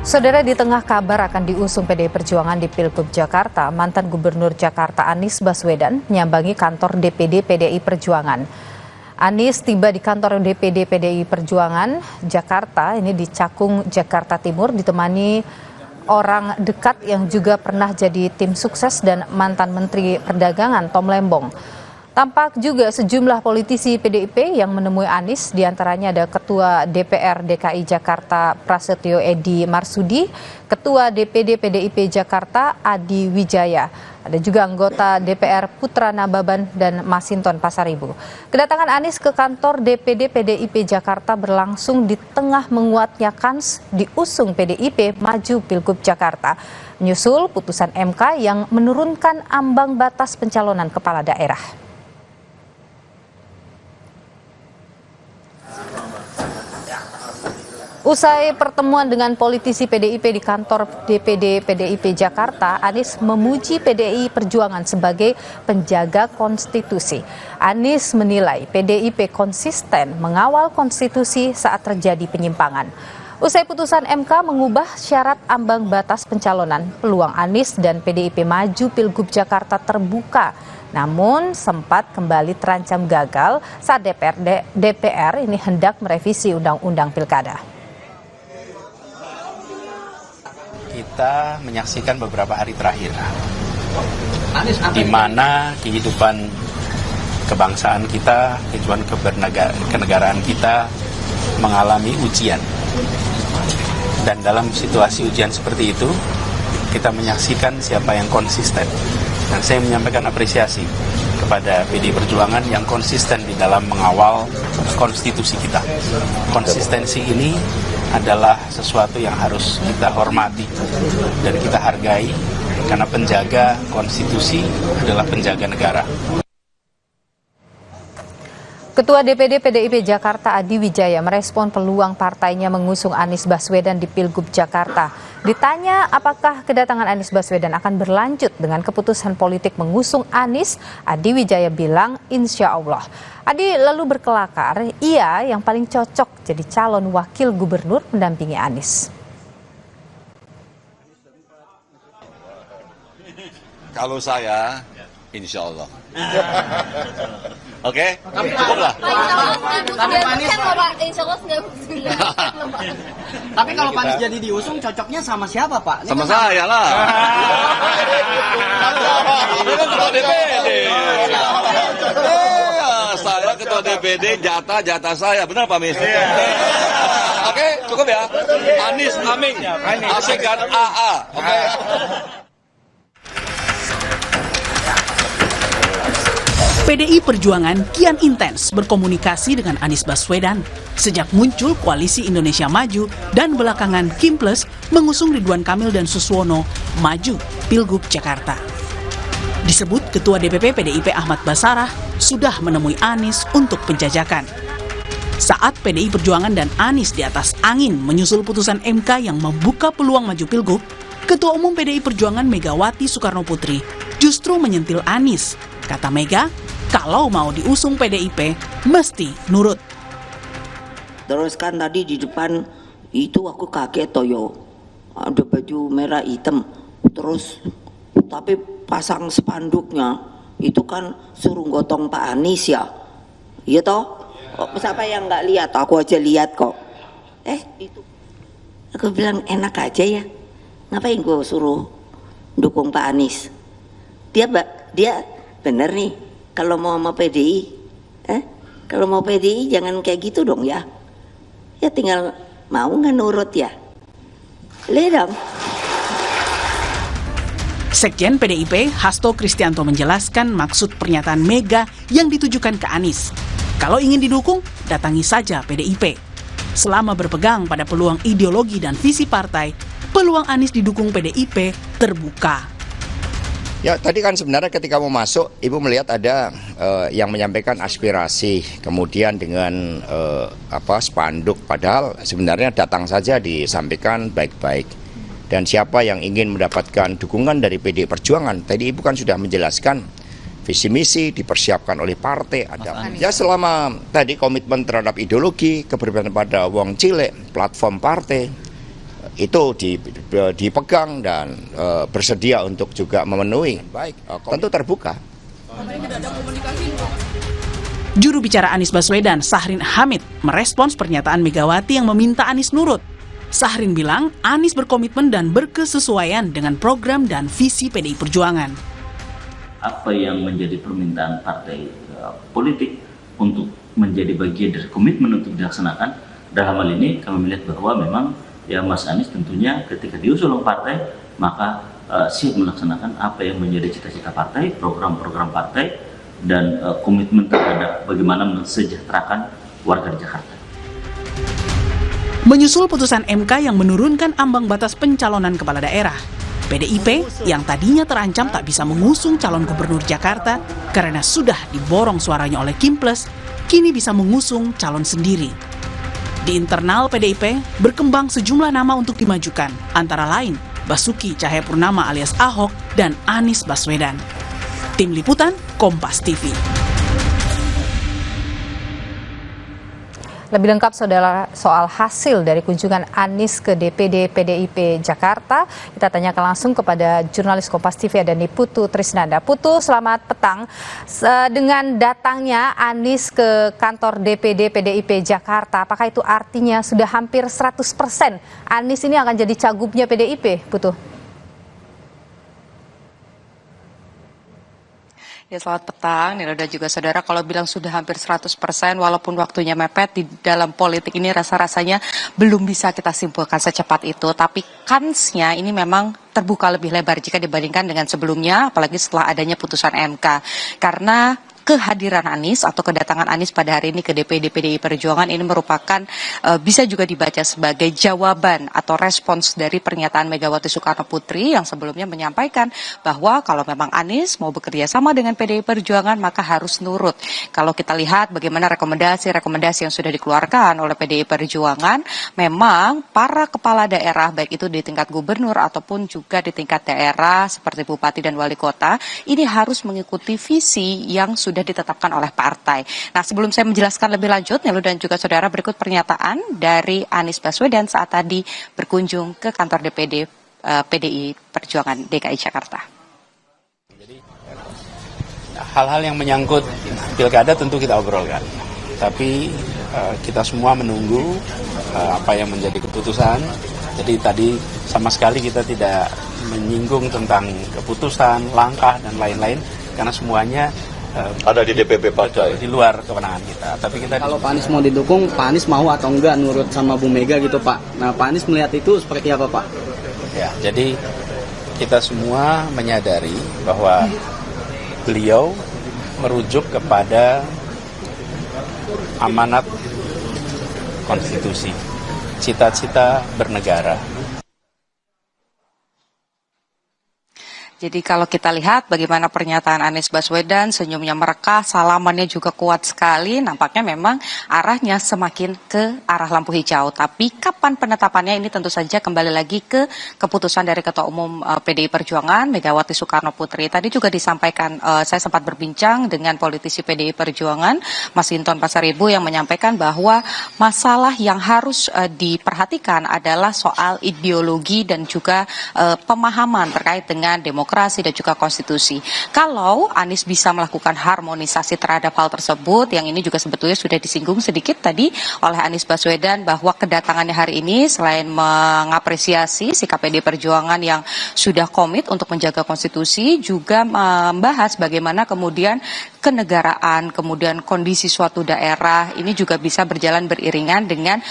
Saudara, di tengah kabar akan diusung PDI Perjuangan di Pilgub Jakarta, mantan Gubernur Jakarta Anies Baswedan menyambangi kantor DPD PDI Perjuangan. Anies tiba di kantor DPD PDI Perjuangan Jakarta, ini di Cakung, Jakarta Timur, ditemani orang dekat yang juga pernah jadi tim sukses dan mantan Menteri Perdagangan Tom Lembong. Tampak juga sejumlah politisi PDIP yang menemui Anies, diantaranya ada Ketua DPR DKI Jakarta Prasetyo Edy Marsudi, Ketua DPD PDIP Jakarta Adi Wijaya, ada juga anggota DPR Putra Nababan dan Masinton Pasaribu. Kedatangan Anies ke kantor DPD PDIP Jakarta berlangsung di tengah menguatnya kans diusung PDIP maju Pilgub Jakarta, menyusul putusan MK yang menurunkan ambang batas pencalonan kepala daerah. Usai pertemuan dengan politisi PDIP di kantor DPD PDIP Jakarta, Anies memuji PDI Perjuangan sebagai penjaga konstitusi. Anies menilai PDIP konsisten mengawal konstitusi saat terjadi penyimpangan. Usai putusan MK mengubah syarat ambang batas pencalonan, peluang Anies dan PDIP maju Pilgub Jakarta terbuka. Namun sempat kembali terancam gagal saat DPR ini hendak merevisi Undang-Undang Pilkada. Kita menyaksikan beberapa hari terakhir di mana kehidupan kebangsaan kita, kehidupan kenegaraan kita mengalami ujian. Dan dalam situasi ujian seperti itu, kita menyaksikan siapa yang konsisten. Dan saya menyampaikan apresiasi kepada PDI Perjuangan yang konsisten di dalam mengawal konstitusi kita. Konsistensi ini adalah sesuatu yang harus kita hormati dan kita hargai, karena penjaga konstitusi adalah penjaga negara. Ketua DPD PDIP Jakarta Adi Wijaya merespon peluang partainya mengusung Anies Baswedan di Pilgub Jakarta. Ditanya apakah kedatangan Anies Baswedan akan berlanjut dengan keputusan politik mengusung Anies, Adi Wijaya bilang insya Allah. Adi lalu berkelakar, ia yang paling cocok jadi calon wakil gubernur mendampingi Anies. Kalau saya, insya Allah. Oke, cukuplah. Tapi kalau Pak Anies jadi diusung, cocoknya sama siapa, Pak? Sama saya lah. Ini kan ketua DPD. Saya ketua DPD, jatah saya. Benar Pak Mis? Oke, cukup ya. Anies Aming, asik kan AA. Oke. PDI Perjuangan kian intens berkomunikasi dengan Anies Baswedan sejak muncul Koalisi Indonesia Maju dan belakangan Kim Plus mengusung Ridwan Kamil dan Suswono maju Pilgub Jakarta. Disebut Ketua DPP PDIP Ahmad Basarah sudah menemui Anies untuk penjajakan. Saat PDI Perjuangan dan Anies di atas angin menyusul putusan MK yang membuka peluang maju Pilgub, Ketua Umum PDI Perjuangan Megawati Soekarno Putri justru menyentil Anies. Kata Mega, kalau mau diusung PDIP, mesti nurut. Terus kan tadi di depan itu aku kaget toyo, ada baju merah hitam. Terus tapi pasang spanduknya itu kan suruh gotong Pak Anies ya. Iya toh? Siapa yang nggak lihat? Aku aja lihat kok. Itu. Aku bilang enak aja ya. Ngapain gue suruh dukung Pak Anies? Dia bener nih. Kalau mau sama PDI, kalau mau PDI jangan kayak gitu dong ya. Ya tinggal mau nggak nurut ya. Lihat dong. Sekjen PDIP Hasto Kristianto menjelaskan maksud pernyataan Mega yang ditujukan ke Anies. Kalau ingin didukung, datangi saja PDIP. Selama berpegang pada peluang ideologi dan visi partai, peluang Anies didukung PDIP terbuka. Ya, tadi kan sebenarnya ketika mau masuk, Ibu melihat ada yang menyampaikan aspirasi, kemudian dengan spanduk, padahal sebenarnya datang saja disampaikan baik-baik. Dan siapa yang ingin mendapatkan dukungan dari PDI Perjuangan, tadi Ibu kan sudah menjelaskan visi misi dipersiapkan oleh partai. Ya selama tadi komitmen terhadap ideologi, keberpihakan pada wong cilik, platform partai, itu dipegang dan bersedia untuk juga memenuhi. Baik, tentu terbuka. Juru bicara Anies Baswedan, Sahrin Hamid, merespons pernyataan Megawati yang meminta Anies nurut. Sahrin bilang Anies berkomitmen dan berkesesuaian dengan program dan visi PDI Perjuangan. Apa yang menjadi permintaan partai politik untuk menjadi bagian dari komitmen untuk dilaksanakan, dalam hal ini kami melihat bahwa memang ya Mas Anies tentunya ketika diusul oleh partai maka siap melaksanakan apa yang menjadi cita-cita partai, program-program partai, dan komitmen terhadap bagaimana mensejahterakan warga di Jakarta. Menyusul putusan MK yang menurunkan ambang batas pencalonan kepala daerah, PDIP yang tadinya terancam tak bisa mengusung calon gubernur Jakarta karena sudah diborong suaranya oleh Kimples, kini bisa mengusung calon sendiri. Di internal PDIP berkembang sejumlah nama untuk dimajukan, antara lain Basuki Cahayapurnama alias Ahok dan Anies Baswedan. Tim Liputan, Kompas TV. Lebih lengkap saudara soal hasil dari kunjungan Anies ke DPD PDIP Jakarta, kita tanyakan langsung kepada jurnalis Kompas TV ada Putu Trisnanda. Putu, selamat petang. Dengan datangnya Anies ke kantor DPD PDIP Jakarta, apakah itu artinya sudah hampir 100% Anies ini akan jadi cagupnya PDIP, Putu? Ya, selamat petang, Nilo dan juga saudara. Kalau bilang sudah hampir 100%, walaupun waktunya mepet, di dalam politik ini rasa-rasanya belum bisa kita simpulkan secepat itu. Tapi kansnya ini memang terbuka lebih lebar jika dibandingkan dengan sebelumnya, apalagi setelah adanya putusan MK. Karena kehadiran Anies atau kedatangan Anies pada hari ini ke DPD PDI Perjuangan ini merupakan bisa juga dibaca sebagai jawaban atau respons dari pernyataan Megawati Soekarno Putri yang sebelumnya menyampaikan bahwa kalau memang Anies mau bekerja sama dengan PDI Perjuangan maka harus nurut. Kalau kita lihat bagaimana rekomendasi yang sudah dikeluarkan oleh PDI Perjuangan, memang para kepala daerah baik itu di tingkat gubernur ataupun juga di tingkat daerah seperti bupati dan wali kota ini harus mengikuti visi yang sudah ditetapkan oleh partai. Nah, sebelum saya menjelaskan lebih lanjut, Nelu dan juga saudara, berikut pernyataan dari Anies Baswedan saat tadi berkunjung ke kantor DPD PDI Perjuangan DKI Jakarta. Hal-hal yang menyangkut pilkada tentu kita obrolkan, tapi kita semua menunggu apa yang menjadi keputusan. Jadi tadi sama sekali kita tidak menyinggung tentang keputusan, langkah, dan lain-lain, karena semuanya ada di DPP partai, di luar kewenangan kita. Tapi kita kalau Pak Anies mau didukung, Pak Anies mau atau enggak nurut sama Bu Mega gitu, Pak. Nah, Pak Anies melihat itu seperti apa, Pak? Ya, jadi kita semua menyadari bahwa beliau merujuk kepada amanat konstitusi, cita-cita bernegara. Jadi kalau kita lihat bagaimana pernyataan Anies Baswedan, senyumnya merekah, salamannya juga kuat sekali, nampaknya memang arahnya semakin ke arah lampu hijau. Tapi kapan penetapannya ini tentu saja kembali lagi ke keputusan dari Ketua Umum PDI Perjuangan, Megawati Soekarno Putri. Tadi juga disampaikan, saya sempat berbincang dengan politisi PDI Perjuangan, Mas Hinton Pasaribu, yang menyampaikan bahwa masalah yang harus diperhatikan adalah soal ideologi dan juga pemahaman terkait dengan demokrasi dan juga konstitusi. Kalau Anies bisa melakukan harmonisasi terhadap hal tersebut, yang ini juga sebetulnya sudah disinggung sedikit tadi oleh Anies Baswedan, bahwa kedatangannya hari ini selain mengapresiasi sikap PDI Perjuangan yang sudah komit untuk menjaga konstitusi, juga membahas bagaimana kemudian kenegaraan, kemudian kondisi suatu daerah ini juga bisa berjalan beriringan dengan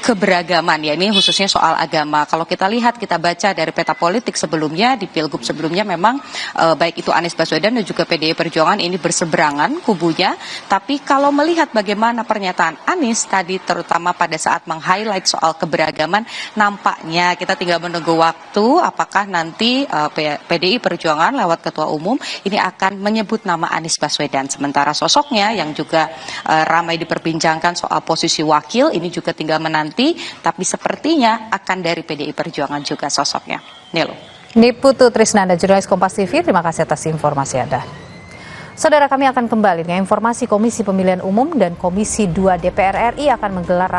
keberagaman, ya ini khususnya soal agama. Kalau kita lihat, kita baca dari peta politik sebelumnya, di Pilgub sebelumnya memang baik itu Anies Baswedan dan juga PDI Perjuangan ini berseberangan kubunya. Tapi kalau melihat bagaimana pernyataan Anies tadi, terutama pada saat meng-highlight soal keberagaman, nampaknya kita tinggal menunggu waktu apakah nanti PDI Perjuangan lewat Ketua Umum ini akan menyebut nama Anies Baswedan. Sementara sosoknya yang juga ramai diperbincangkan soal posisi wakil, ini juga tinggal menanti, tapi sepertinya akan dari PDI Perjuangan juga sosoknya. Nelo. Putu Trisnanda, jurnalis Kompas TV, terima kasih atas informasi Anda. Saudara, kami akan kembali dengan informasi Komisi Pemilihan Umum dan Komisi 2 DPR RI akan menggelar